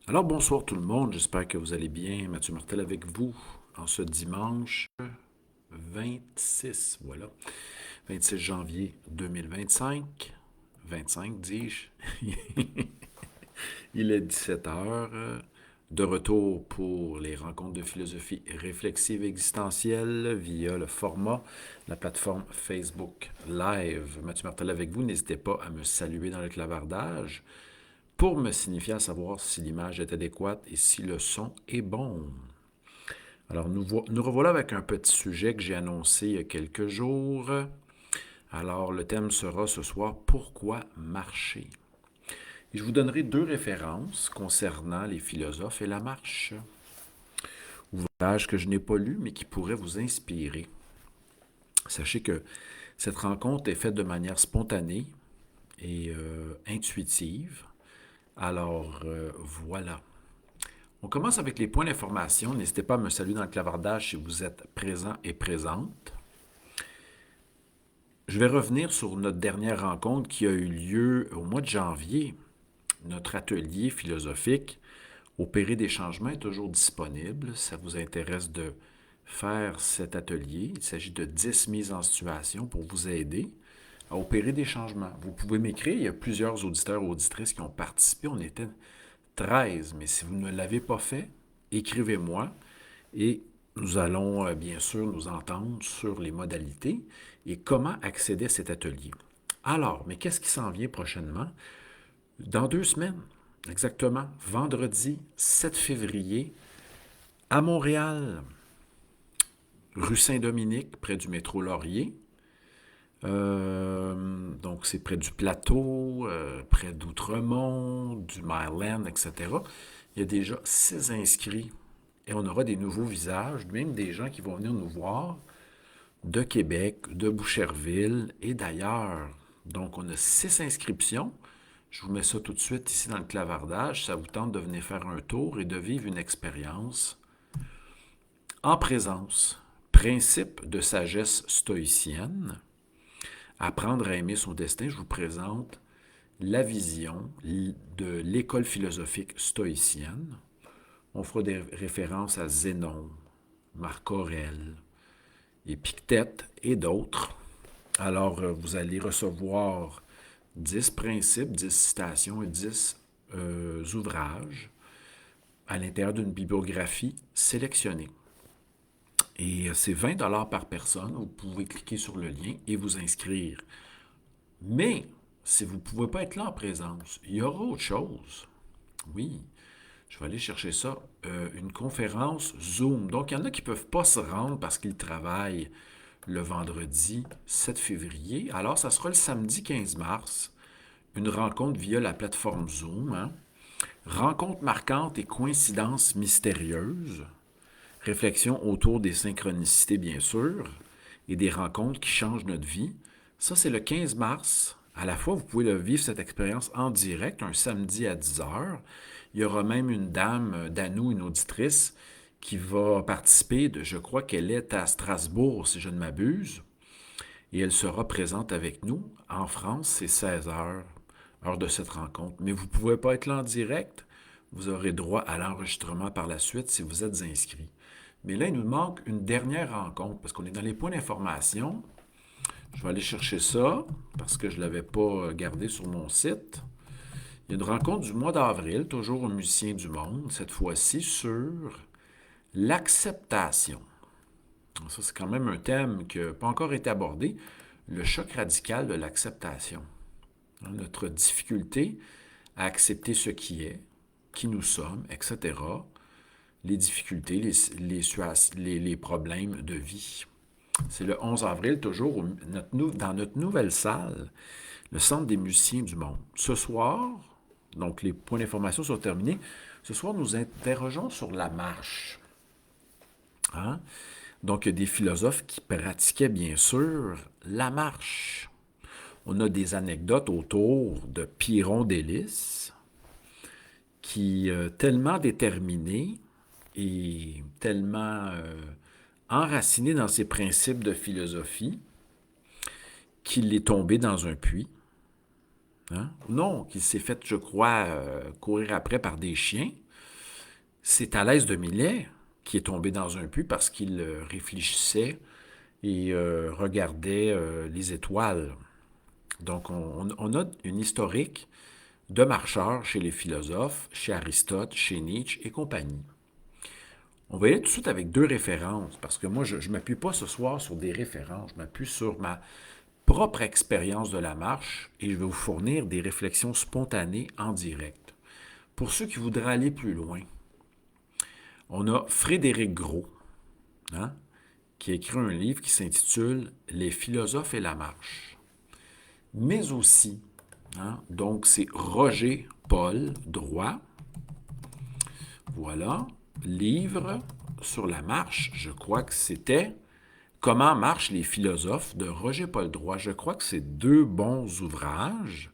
Alors bonsoir tout le monde, j'espère que vous allez bien. Mathieu Martel avec vous en ce dimanche 26, voilà, 26 janvier 2025. 25 dis-je. Il est 17 heures. De retour pour les rencontres de philosophie réflexive existentielle via le format, la plateforme Facebook Live. Mathieu Martel avec vous, n'hésitez pas à me saluer dans le clavardage pour me signifier à savoir si l'image est adéquate et si le son est bon. Alors, nous revoilà avec un petit sujet que j'ai annoncé il y a quelques jours. Alors, le thème sera ce soir, pourquoi marcher? Et je vous donnerai deux références concernant les philosophes et la marche. Ouvrage que je n'ai pas lu, mais qui pourrait vous inspirer. Sachez que cette rencontre est faite de manière spontanée et intuitive. Alors, voilà. On commence avec les points d'information. N'hésitez pas à me saluer dans le clavardage si vous êtes présent et présente. Je vais revenir sur notre dernière rencontre qui a eu lieu au mois de janvier. Notre atelier philosophique, Opérer des changements, est toujours disponible. Ça vous intéresse de faire cet atelier. Il s'agit de 10 mises en situation pour vous aider à opérer des changements. Vous pouvez m'écrire. Il y a plusieurs auditeurs et auditrices qui ont participé. On était 13, mais si vous ne l'avez pas fait, écrivez-moi et nous allons bien sûr nous entendre sur les modalités et comment accéder à cet atelier. Alors, mais qu'est-ce qui s'en vient prochainement? Dans 2 semaines, exactement, vendredi 7 février, à Montréal, rue Saint-Dominique, près du métro Laurier. Donc, c'est près du plateau, près d'Outremont, du Myland, etc. Il y a déjà 6 inscrits et on aura des nouveaux visages, même des gens qui vont venir nous voir de Québec, de Boucherville et d'ailleurs. Donc, on a 6 inscriptions. Je vous mets ça tout de suite ici dans le clavardage. Ça vous tente de venir faire un tour et de vivre une expérience en présence. Principe de sagesse stoïcienne. Apprendre à aimer son destin. Je vous présente la vision de l'école philosophique stoïcienne. On fera des références à Zénon, Marc Aurèle, Épictète et d'autres. Alors, vous allez recevoir 10 principes, 10 citations et 10 ouvrages à l'intérieur d'une bibliographie sélectionnée. Et c'est 20 $ par personne. Vous pouvez cliquer sur le lien et vous inscrire. Mais, si vous ne pouvez pas être là en présence, il y aura autre chose. Oui, je vais aller chercher ça. Une conférence Zoom. Donc, il y en a qui ne peuvent pas se rendre parce qu'ils travaillent le vendredi 7 février. Alors, ça sera le samedi 15 mars. Une rencontre via la plateforme Zoom. Rencontre marquante et coïncidence mystérieuse. Réflexion autour des synchronicités, bien sûr, et des rencontres qui changent notre vie. Ça, c'est le 15 mars. À la fois, vous pouvez vivre cette expérience en direct, un samedi à 10 heures. Il y aura même une dame, Danou, une auditrice, qui va participer. Je crois qu'elle est à Strasbourg, si je ne m'abuse. Et elle sera présente avec nous. En France, c'est 16 heures, heure de cette rencontre. Mais vous ne pouvez pas être là en direct. Vous aurez droit à l'enregistrement par la suite si vous êtes inscrit. Mais là, il nous manque une dernière rencontre parce qu'on est dans les points d'information. Je vais aller chercher ça parce que je ne l'avais pas gardé sur mon site. Il y a une rencontre du mois d'avril, toujours au Musicien du Monde, cette fois-ci sur l'acceptation. Ça, c'est quand même un thème qui n'a pas encore été abordé. Le choc radical de l'acceptation. Notre difficulté à accepter ce qui nous sommes, etc. Les difficultés, les problèmes de vie. C'est le 11 avril, toujours dans notre nouvelle salle, le Centre des musiciens du monde. Ce soir, donc les points d'information sont terminés, ce soir nous interrogeons sur la marche. Hein? Donc, il y a des philosophes qui pratiquaient bien sûr la marche. On a des anecdotes autour de Pyrrhon d'Hélice, qui, tellement déterminé et tellement enraciné dans ses principes de philosophie, qu'il est tombé dans un puits. Hein? Non, qu'il s'est fait, je crois, courir après par des chiens. C'est Thalès de Milet qui est tombé dans un puits parce qu'il réfléchissait et regardait les étoiles. Donc, on a une historique de marcheurs chez les philosophes, chez Aristote, chez Nietzsche et compagnie. On va y aller tout de suite avec deux références, parce que moi, je ne m'appuie pas ce soir sur des références, je m'appuie sur ma propre expérience de la marche et je vais vous fournir des réflexions spontanées en direct. Pour ceux qui voudraient aller plus loin, on a Frédéric Gros, hein, qui a écrit un livre qui s'intitule Les philosophes et la marche. Mais aussi, hein, donc c'est Roger Paul Droit, voilà, livre sur la marche, je crois que c'était Comment marchent les philosophes de Roger Paul Droit. Je crois que c'est deux bons ouvrages.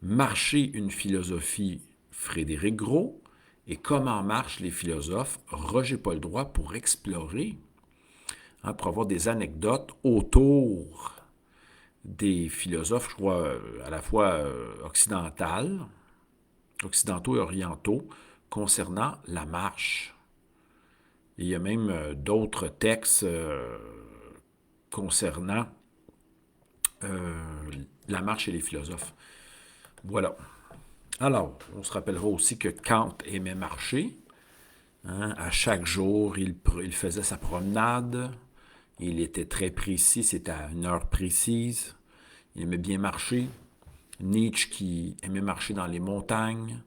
Marcher une philosophie, Frédéric Gros, et Comment marchent les philosophes, Roger Paul Droit, pour explorer, hein, pour avoir des anecdotes autour des philosophes, je crois, à la fois occidentaux et orientaux, concernant la marche. Et il y a même d'autres textes concernant euh, la marche et les philosophes. Voilà. Alors, on se rappellera aussi que Kant aimait marcher. Hein. À chaque jour, il faisait sa promenade. Il était très précis, c'était à une heure précise. Il aimait bien marcher. Nietzsche qui aimait marcher dans les montagnes,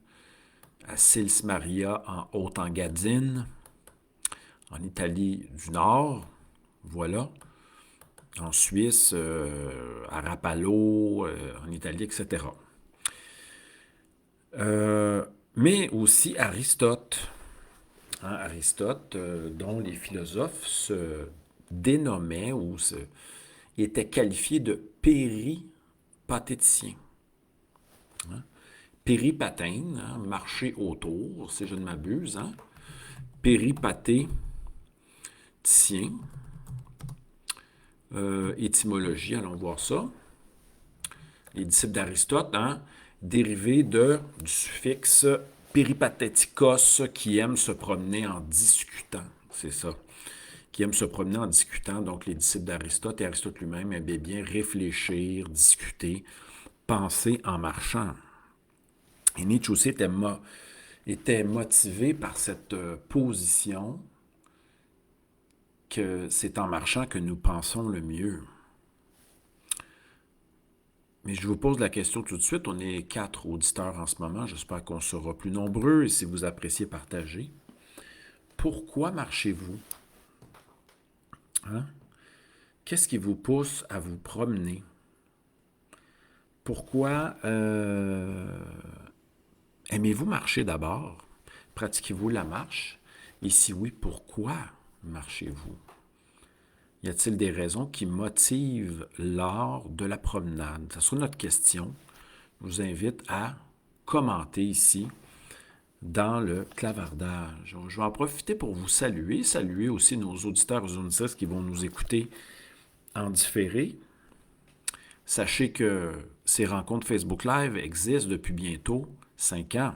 à Sils Maria en Haute-Engadine, en Italie du Nord, voilà, en Suisse, à Rapallo, en Italie, etc. Mais aussi Aristote, hein, Aristote, dont les philosophes se dénommaient ou étaient qualifiés de péripatéticiens. Hein. Péripathène, hein, marcher autour, si je ne m'abuse, hein. Péripatéticien, étymologie, allons voir ça. Les disciples d'Aristote, hein, dérivé du suffixe péripatétikos, qui aime se promener en discutant. C'est ça. Qui aime se promener en discutant. Donc, les disciples d'Aristote et Aristote lui-même aimaient bien réfléchir, discuter, penser en marchant. Et Nietzsche aussi était motivé par cette position que c'est en marchant que nous pensons le mieux. Mais je vous pose la question tout de suite. On est 4 auditeurs en ce moment. J'espère qu'on sera plus nombreux et si vous appréciez, partagez. Pourquoi marchez-vous? Hein? Qu'est-ce qui vous pousse à vous promener? Pourquoi aimez-vous marcher d'abord? Pratiquez-vous la marche? Et si oui, pourquoi marchez-vous? Y a-t-il des raisons qui motivent l'art de la promenade? Ça sera notre question. Je vous invite à commenter ici dans le clavardage. Je vais en profiter pour vous saluer aussi nos auditeurs et auditrices qui vont nous écouter en différé. Sachez que ces rencontres Facebook Live existent depuis bientôt 5 ans.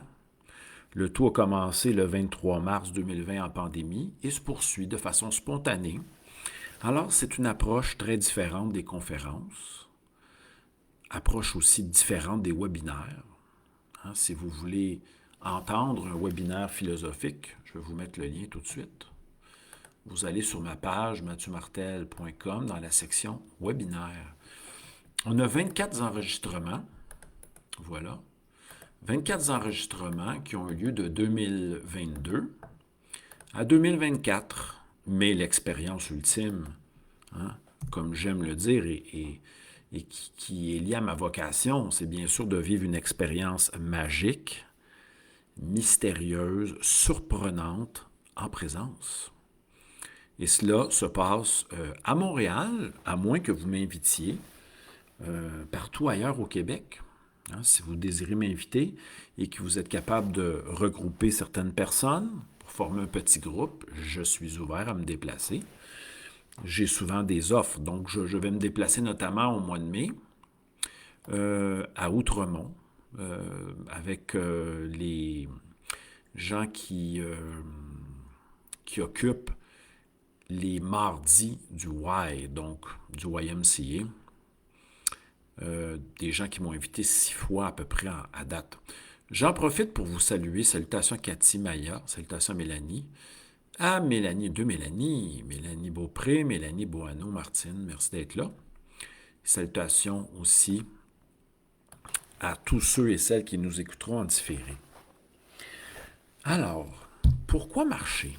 Le tout a commencé le 23 mars 2020 en pandémie et se poursuit de façon spontanée. Alors, c'est une approche très différente des conférences, approche aussi différente des webinaires. Hein, si vous voulez entendre un webinaire philosophique, je vais vous mettre le lien tout de suite. Vous allez sur ma page mathieumartel.com dans la section webinaire. On a 24 enregistrements, voilà, 24 enregistrements qui ont eu lieu de 2022 à 2024. Mais l'expérience ultime, hein, comme j'aime le dire, et qui est liée à ma vocation, c'est bien sûr de vivre une expérience magique, mystérieuse, surprenante, en présence. Et cela se passe à Montréal, à moins que vous m'invitiez partout ailleurs au Québec. Hein, si vous désirez m'inviter et que vous êtes capable de regrouper certaines personnes pour former un petit groupe, je suis ouvert à me déplacer. J'ai souvent des offres, donc je vais me déplacer notamment au mois de mai à Outremont avec gens qui occupent les mardis du Y, donc du YMCA. Des gens qui m'ont invité 6 fois à peu près à date. J'en profite pour vous saluer. Salutations à Cathy Maya, salutations à Mélanie. À Mélanie, deux Mélanie, Mélanie Beaupré, Mélanie Boano, Martine, merci d'être là. Salutations aussi à tous ceux et celles qui nous écouteront en différé. Alors, pourquoi marcher?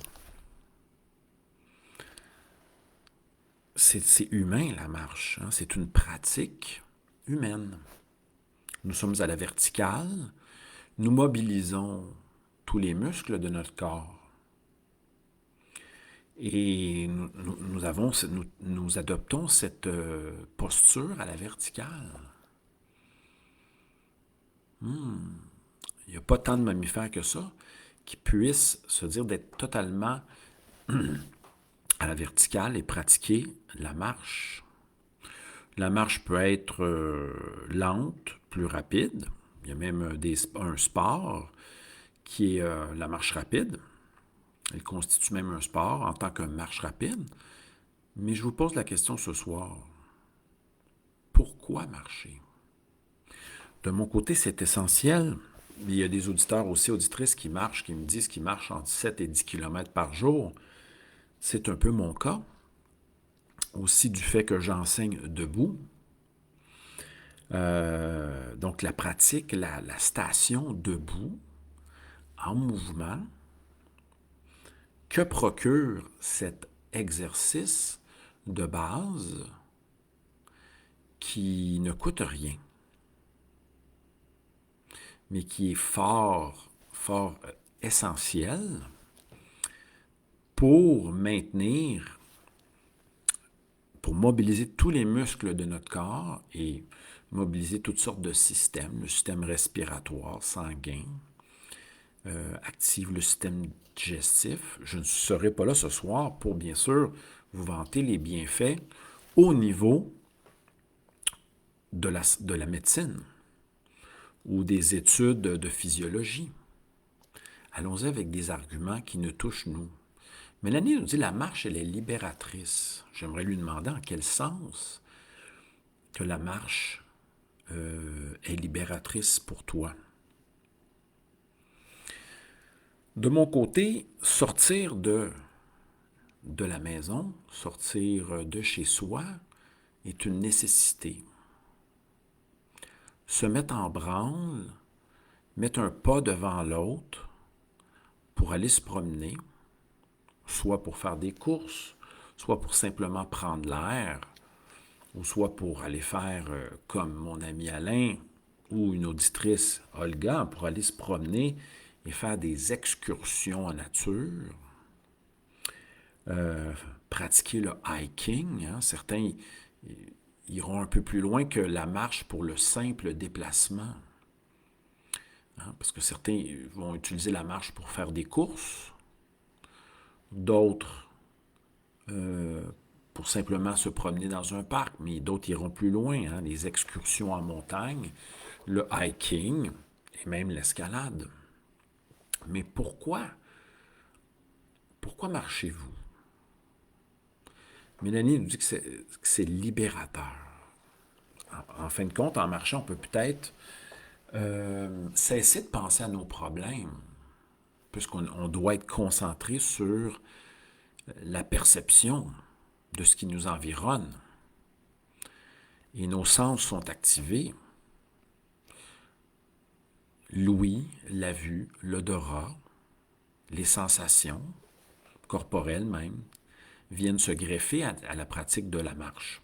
C'est humain la marche, hein? C'est une pratique humaine. Nous sommes à la verticale, nous mobilisons tous les muscles de notre corps. Et nous adoptons cette posture à la verticale. Il n'y a pas tant de mammifères que ça qui puissent se dire d'être totalement à la verticale et pratiquer la marche. La marche peut être lente, plus rapide. Il y a même un sport qui est la marche rapide. Elle constitue même un sport en tant que marche rapide. Mais je vous pose la question ce soir. Pourquoi marcher? De mon côté, c'est essentiel. Il y a des auditeurs aussi, auditrices qui marchent, qui me disent qu'ils marchent entre 7 et 10 km par jour. C'est un peu mon cas. Aussi du fait que j'enseigne debout. Donc la pratique, la station debout, en mouvement, que procure cet exercice de base qui ne coûte rien, mais qui est fort essentiel pour maintenir, pour mobiliser tous les muscles de notre corps et mobiliser toutes sortes de systèmes, le système respiratoire, sanguin, active le système digestif. Je ne serai pas là ce soir pour, bien sûr, vous vanter les bienfaits au niveau de la médecine ou des études de physiologie. Allons-y avec des arguments qui nous touchent, nous. Mélanie nous dit la marche, elle est libératrice. J'aimerais lui demander en quel sens que la marche est libératrice pour toi. De mon côté, sortir de la maison, sortir de chez soi est une nécessité. Se mettre en branle, mettre un pas devant l'autre pour aller se promener, soit pour faire des courses, soit pour simplement prendre l'air, ou soit pour aller faire comme mon ami Alain ou une auditrice Olga, pour aller se promener et faire des excursions en nature, pratiquer le hiking. Hein. Certains iront un peu plus loin que la marche pour le simple déplacement. Hein, parce que certains vont utiliser la marche pour faire des courses, d'autres pour simplement se promener dans un parc, mais d'autres iront plus loin, hein, les excursions en montagne, le hiking et même l'escalade. Mais pourquoi? Pourquoi marchez-vous? Mélanie nous dit que c'est libérateur. En fin de compte, en marchant, on peut peut-être cesser de penser à nos problèmes, puisqu'on doit être concentré sur la perception de ce qui nous environne. Et nos sens sont activés. L'ouïe, la vue, l'odorat, les sensations, corporelles même, viennent se greffer à la pratique de la marche.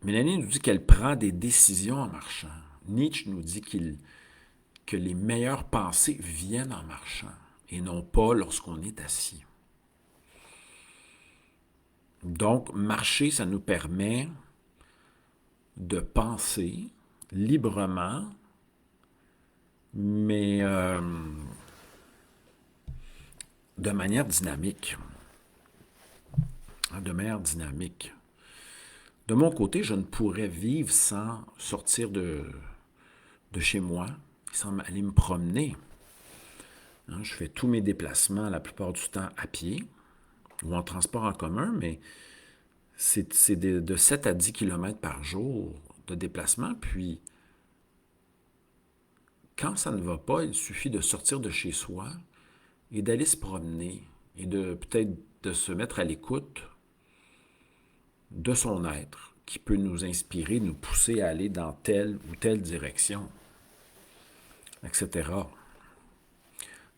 Mélanie nous dit qu'elle prend des décisions en marchant. Nietzsche nous dit que les meilleures pensées viennent en marchant et non pas lorsqu'on est assis. Donc, marcher, ça nous permet de penser librement, mais de manière dynamique. De manière dynamique. De mon côté, je ne pourrais vivre sans sortir de chez moi, sans aller me promener. Hein, je fais tous mes déplacements la plupart du temps à pied ou en transport en commun, mais c'est de 7 à 10 kilomètres par jour de déplacement. Puis, quand ça ne va pas, il suffit de sortir de chez soi et d'aller se promener et de peut-être de se mettre à l'écoute de son être qui peut nous inspirer, nous pousser à aller dans telle ou telle direction, etc.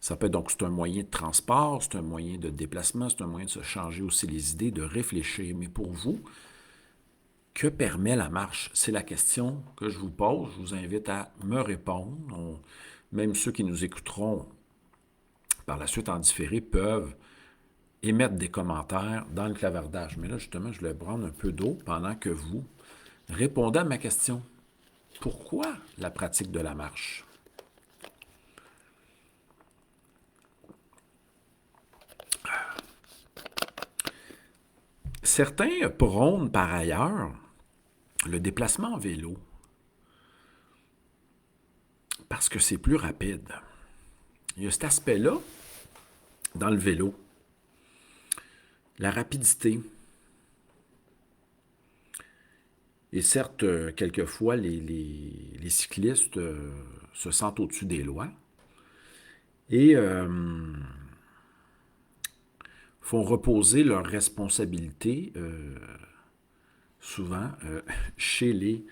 Ça peut donc, c'est un moyen de transport, c'est un moyen de déplacement, c'est un moyen de se changer aussi les idées, de réfléchir. Mais pour vous, que permet la marche? C'est la question que je vous pose. Je vous invite à me répondre. Même ceux qui nous écouteront par la suite en différé peuvent émettre des commentaires dans le clavardage. Mais là, justement, je vais prendre un peu d'eau pendant que vous répondez à ma question. Pourquoi la pratique de la marche? Certains prônent par ailleurs le déplacement en vélo parce que c'est plus rapide. Il y a cet aspect-là dans le vélo. La rapidité. Et certes, quelquefois, les cyclistes se sentent au-dessus des lois et font reposer leurs responsabilités souvent chez les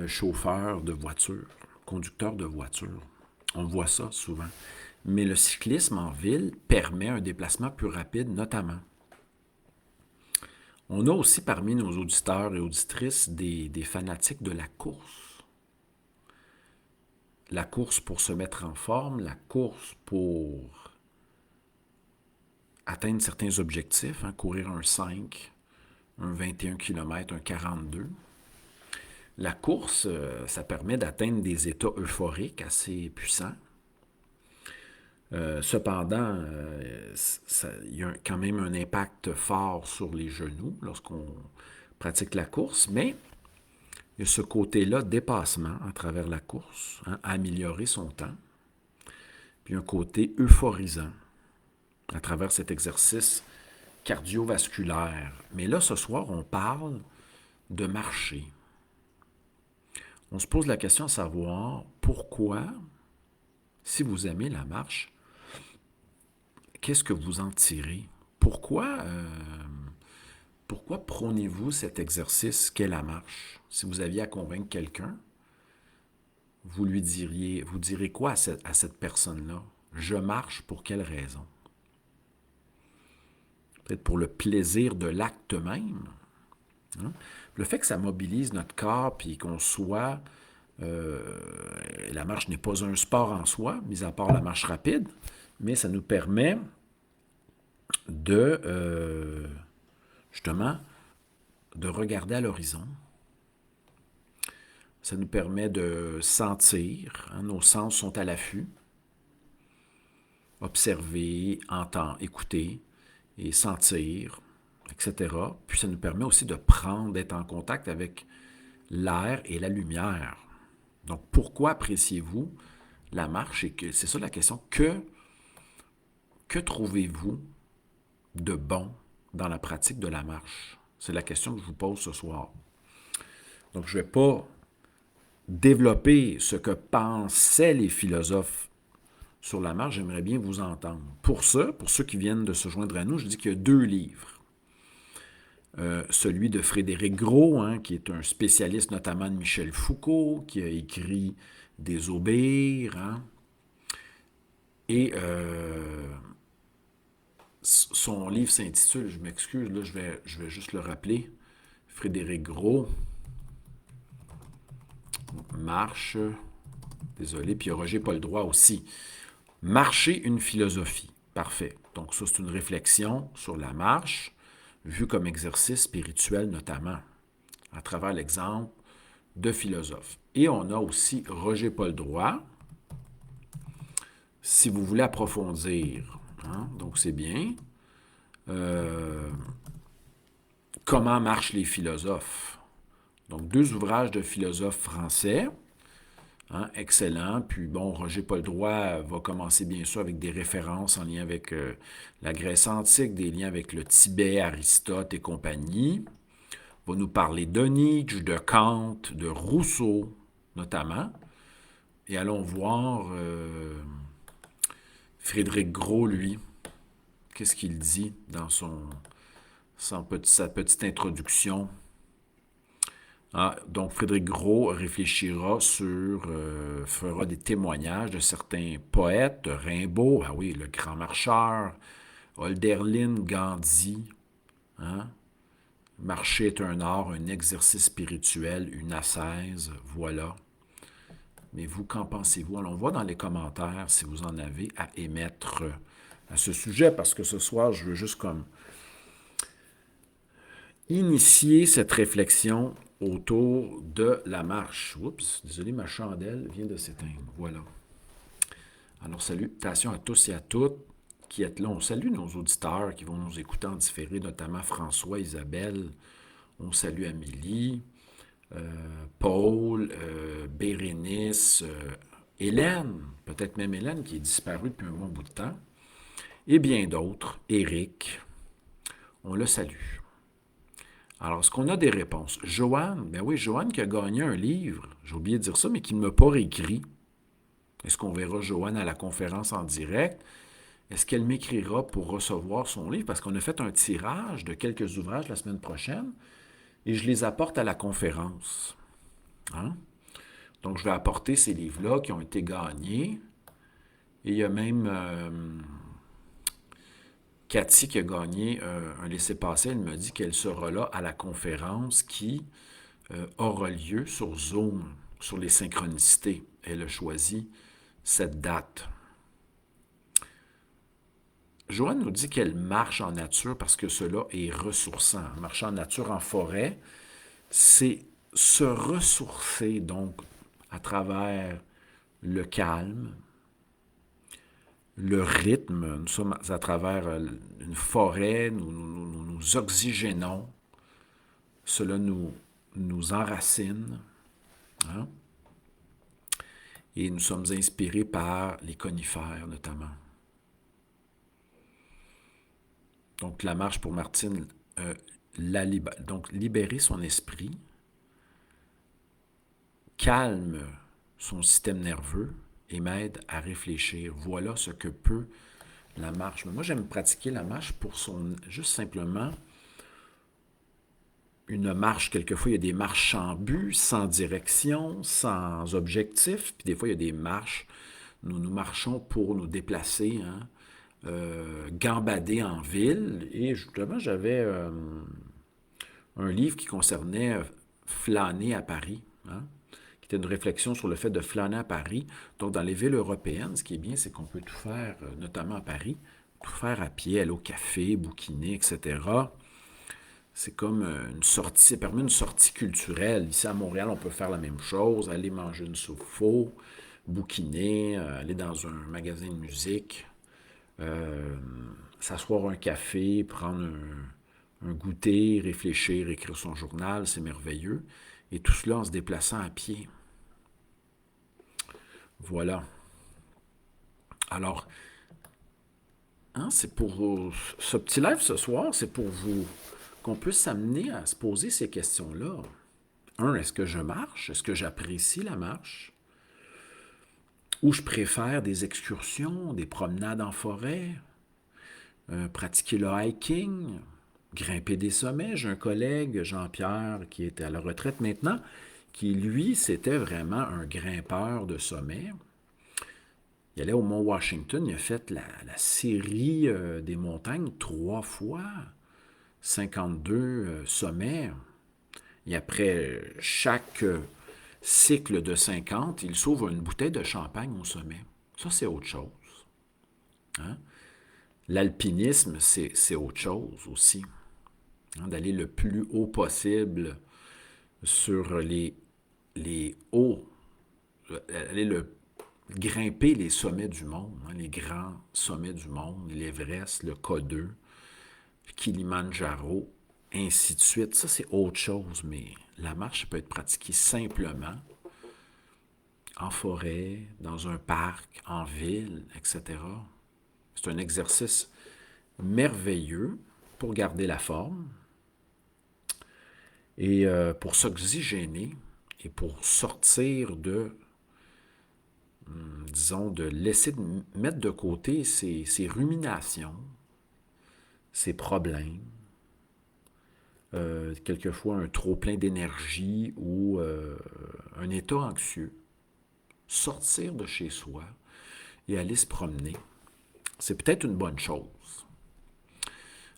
chauffeurs de voitures, conducteurs de voitures. On voit ça souvent. Mais le cyclisme en ville permet un déplacement plus rapide, notamment. On a aussi parmi nos auditeurs et auditrices des fanatiques de la course. La course pour se mettre en forme, la course pour atteindre certains objectifs, hein, courir un 5, un 21 km, un 42. La course, ça permet d'atteindre des états euphoriques assez puissants. Cependant, il y a quand même un impact fort sur les genoux lorsqu'on pratique la course, mais il y a ce côté-là, dépassement à travers la course, hein, améliorer son temps, puis un côté euphorisant à travers cet exercice cardiovasculaire. Mais là, ce soir, on parle de marcher. On se pose la question à savoir pourquoi, si vous aimez la marche, qu'est-ce que vous en tirez? Pourquoi prônez-vous cet exercice qu'est la marche? Si vous aviez à convaincre quelqu'un, vous direz quoi à cette personne-là? Je marche pour quelle raison? Peut-être pour le plaisir de l'acte même. Hein? Le fait que ça mobilise notre corps puis qu'on soit... la marche n'est pas un sport en soi, mis à part la marche rapide, mais ça nous permet de, justement, de regarder à l'horizon. Ça nous permet de sentir, hein, nos sens sont à l'affût, observer, entendre, écouter et sentir, etc. Puis ça nous permet aussi de prendre, d'être en contact avec l'air et la lumière. Donc, pourquoi appréciez-vous la marche? Et que c'est ça la question. Que trouvez-vous de bon dans la pratique de la marche? C'est la question que je vous pose ce soir. Donc, je ne vais pas développer ce que pensaient les philosophes sur la marche. J'aimerais bien vous entendre. Pour ça, pour ceux qui viennent de se joindre à nous, je dis qu'il y a 2 livres. Celui de Frédéric Gros, hein, qui est un spécialiste notamment de Michel Foucault, qui a écrit Désobéir. Hein, et son livre s'intitule, je m'excuse, là, je vais juste le rappeler, Frédéric Gros, Marche, désolé, puis il y a Roger Poldroit aussi. Marcher une philosophie. Parfait. Donc ça, c'est une réflexion sur la marche, vue comme exercice spirituel notamment, à travers l'exemple de philosophes. Et on a aussi Roger Poldroit, si vous voulez approfondir. Hein, donc c'est bien. Comment marchent les philosophes? Donc 2 ouvrages de philosophes français. Hein, excellent. Puis bon, Roger Poldroy va commencer bien sûr avec des références en lien avec la Grèce antique, des liens avec le Tibet, Aristote et compagnie. Va nous parler de Nietzsche, de Kant, de Rousseau notamment. Et allons voir Frédéric Gros, lui, qu'est-ce qu'il dit dans sa petite introduction. Ah, donc, Frédéric Gros réfléchira fera des témoignages de certains poètes, de Rimbaud, ah oui, le grand marcheur, Hölderlin, Gandhi. Hein? Marcher est un art, un exercice spirituel, une ascèse, voilà. Mais vous, qu'en pensez-vous? Allons voir dans les commentaires si vous en avez à émettre à ce sujet, parce que ce soir, je veux juste comme initier cette réflexion autour de la marche. Oups, désolé, ma chandelle vient de s'éteindre. Voilà. Alors, salutations à tous et à toutes qui êtes là. On salue nos auditeurs qui vont nous écouter en différé, notamment François, Isabelle. On salue Amélie, Paul, Bérénice, Hélène, peut-être même Hélène qui est disparue depuis un bon bout de temps, et bien d'autres, Éric. On le salue. Alors, est-ce qu'on a des réponses? Joanne, ben oui, Joanne qui a gagné un livre, j'ai oublié de dire ça, mais qui ne m'a pas réécrit. Est-ce qu'on verra Joanne à la conférence en direct? Est-ce qu'elle m'écrira pour recevoir son livre? Parce qu'on a fait un tirage de quelques ouvrages la semaine prochaine et je les apporte à la conférence. Hein? Donc, je vais apporter ces livres-là qui ont été gagnés. Et il y a même Cathy qui a gagné un laissez-passer. Elle me dit qu'elle sera là à la conférence qui aura lieu sur Zoom, sur les synchronicités. Elle a choisi cette date. Joanne nous dit qu'elle marche en nature parce que cela est ressourçant. Marcher en nature, en forêt, c'est se ressourcer donc à travers le calme, le rythme. Nous sommes à travers une forêt, nous oxygénons. Cela nous enracine. Hein? Et nous sommes inspirés par les conifères notamment. Donc la marche pour Martine, donc libérer son esprit, calme son système nerveux et m'aide à réfléchir. Voilà ce que peut la marche. Mais moi, j'aime pratiquer la marche pour juste simplement une marche. Quelquefois, il y a des marches sans but, sans direction, sans objectif. Puis des fois, il y a des marches. Nous marchons pour nous déplacer, hein, gambader en ville. Et justement, j'avais un livre qui concernait flâner à Paris, hein, qui était une réflexion sur le fait de flâner à Paris. Donc, dans les villes européennes, ce qui est bien, c'est qu'on peut tout faire, notamment à Paris, tout faire à pied, aller au café, bouquiner, etc. C'est comme une sortie, ça permet une sortie culturelle. Ici à Montréal, on peut faire la même chose, aller manger une soupe faux, bouquiner, aller dans un magasin de musique, euh, s'asseoir un café, prendre un goûter, réfléchir, écrire son journal, c'est merveilleux. Et tout cela en se déplaçant à pied. Voilà. Alors, hein, c'est pour ce petit live ce soir, c'est pour vous qu'on puisse s'amener à se poser ces questions-là. Est-ce que je marche? Est-ce que j'apprécie la marche? Ou je préfère des excursions, des promenades en forêt, pratiquer le hiking, grimper des sommets. J'ai un collègue, Jean-Pierre, qui est à la retraite maintenant, qui, lui, c'était vraiment un grimpeur de sommets. Il allait au Mont Washington, il a fait la série des montagnes 3 fois, 52 sommets. Et après chaque cycle de 50, il s'ouvre une bouteille de champagne au sommet. Ça, c'est autre chose. Hein? L'alpinisme, c'est autre chose aussi. Hein? D'aller le plus haut possible sur les hauts, aller grimper les sommets du monde, hein, les grands sommets du monde, l'Everest, le K2, le Kilimandjaro, ainsi de suite. Ça, c'est autre chose, mais la marche peut être pratiquée simplement en forêt, dans un parc, en ville, etc. C'est un exercice merveilleux pour garder la forme et pour s'oxygéner et pour sortir de, disons, de laisser mettre de côté ces ruminations, ces problèmes, quelquefois un trop-plein d'énergie ou un état anxieux. Sortir de chez soi et aller se promener, c'est peut-être une bonne chose.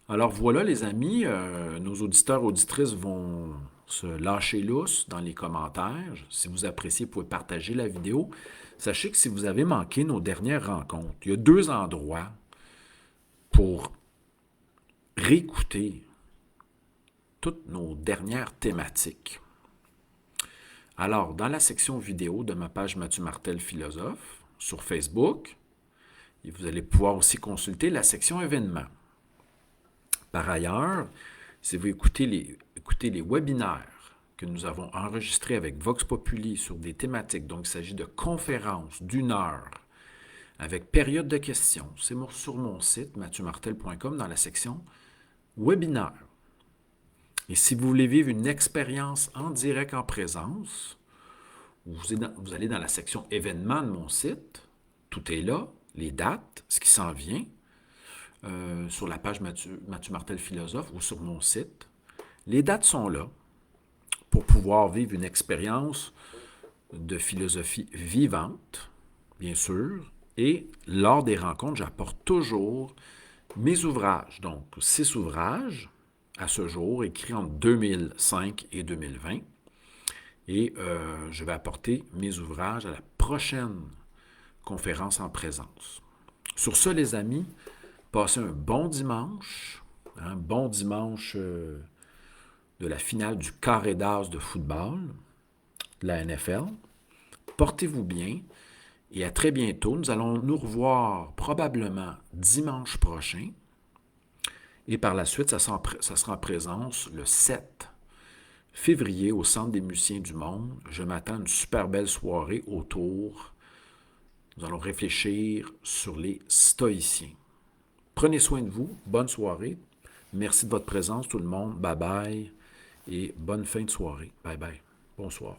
Alors voilà, les amis, nos auditeurs, auditrices vont se lâcher lousse dans les commentaires. Si vous appréciez, vous pouvez partager la vidéo. Sachez que si vous avez manqué nos dernières rencontres, il y a 2 endroits pour réécouter toutes nos dernières thématiques. Alors, dans la section vidéo de ma page Mathieu Martel Philosophe sur Facebook, et vous allez pouvoir aussi consulter la section événements. Par ailleurs, si vous écoutez les webinaires que nous avons enregistrés avec Vox Populi sur des thématiques, donc il s'agit de conférences d'1 heure avec période de questions, c'est sur mon site mathieumartel.com dans la section webinaire. Et si vous voulez vivre une expérience en direct en présence, vous allez dans la section événements de mon site, tout est là, les dates, ce qui s'en vient, sur la page Mathieu Martel Philosophe ou sur mon site. Les dates sont là pour pouvoir vivre une expérience de philosophie vivante, bien sûr, et lors des rencontres, j'apporte toujours mes ouvrages, donc 6 ouvrages à ce jour, écrits entre 2005 et 2020. Et je vais apporter mes ouvrages à la prochaine conférence en présence. Sur ce, les amis, passez un bon dimanche, de la finale du carré d'as de football de la NFL. Portez-vous bien et à très bientôt. Nous allons nous revoir probablement dimanche prochain. Et par la suite, ça sera en présence le 7 février au Centre des musiciens du monde. Je m'attends à une super belle soirée autour. Nous allons réfléchir sur les stoïciens. Prenez soin de vous. Bonne soirée. Merci de votre présence, tout le monde. Bye bye. Et bonne fin de soirée. Bye bye. Bonsoir.